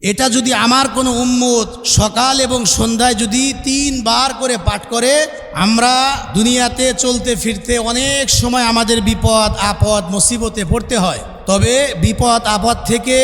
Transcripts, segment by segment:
এটা যদি আমার কোনো উম্মত সকাল এবং সন্ধ্যায় যদি 3 বার করে পাঠ করে, আমরা দুনিয়াতে চলতে ফিরতে অনেক সময় আমাদের বিপদ আপদ মুসিবতে পড়তে হয়। তবে বিপদ আপদ থেকে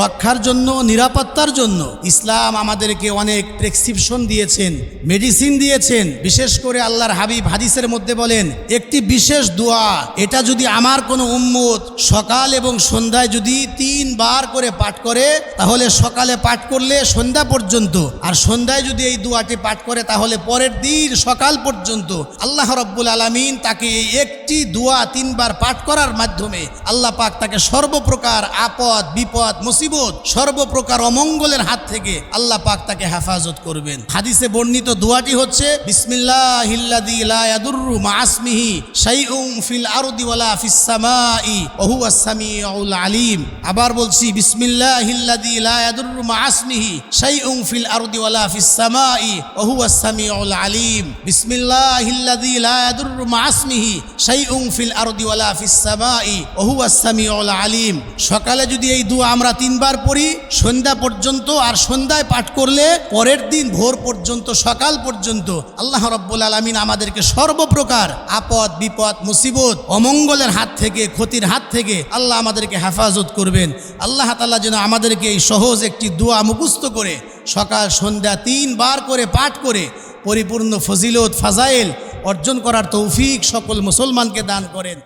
রক্ষার জন্য, নিরাপত্তার জন্য ইসলাম আমাদেরকে অনেক প্রেসক্রিপশন দিয়েছেন, মেডিসিন দিয়েছেন। বিশেষ করে আল্লাহর হাবিব হাদিসের মধ্যে বলেন, একটি বিশেষ দোয়া, এটা যদি আমার কোনো উম্মত সকাল এবং সন্ধ্যায় যদি 3 বার করে পাঠ করে, তাহলে সকালে পাঠ করলে সন্ধ্যা পর্যন্ত, আর সন্ধ্যায় যদি এই দোয়াটি পাঠ করে তাহলে পরের দিন সকাল পর্যন্ত আল্লাহ রাব্বুল আলামিন তাকে এই একটি দোয়া 3 বার পাঠ করার মাধ্যমে আল্লাহ পাক তাকে সর্বপ্রকার আপদ বিপদ মুসিবত, সর্বপ্রকার অমঙ্গলের হাত থেকে আল্লাহ পাক তাকে হেফাজত করবেন। হাদিসে বর্ণিত দোয়াটি হচ্ছে বিসমিল্লাহিল্লাযী লা ইয়াদুররু মা'আসমিহি শাইউন ফিল আরদি ওয়ালা ফিস সামাই ওয়া হুয়াস সামিউল আলিম। আবার বলছি, বিসমিল্লাহিল্লাযী লা ইয়াদুররু মা'আসমিহি শাইউন ফিল আরদি ওয়ালা ফিস সামাই ওয়া হুয়াস সামিউল আলিম। বিসমিল্লাহিল্লাযী লা ইয়াদুররু মা'আসমিহি শাইউন ফিল আরদি ওয়ালা ফিস সামাই ওয়া হুয়াস সামিউল আলিম। সকালে যদি এই দোয়া আমরা 3 বার পড়ি সন্ধ্যা পর্যন্ত, আর সন্ধ্যায় পাঠ করলে পরের দিন ভোর পর্যন্ত, সকাল পর্যন্ত আল্লাহ রাব্বুল আলামিন আমাদেরকে সর্বপ্রকার আপদ বিপদ মুসিবত অমঙ্গলের হাত থেকে, ক্ষতির হাত থেকে আল্লাহ আমাদেরকে হেফাজত করবেন। আল্লাহ তাআলা যেন আমাদেরকে এই সহজ একটি দোয়া মুখস্থ করে সকাল সন্ধ্যা 3 বার করে পাঠ করে পরিপূর্ণ ফজিলত ফাজাইল অর্জন করার তৌফিক সকল মুসলমানকে দান করেন।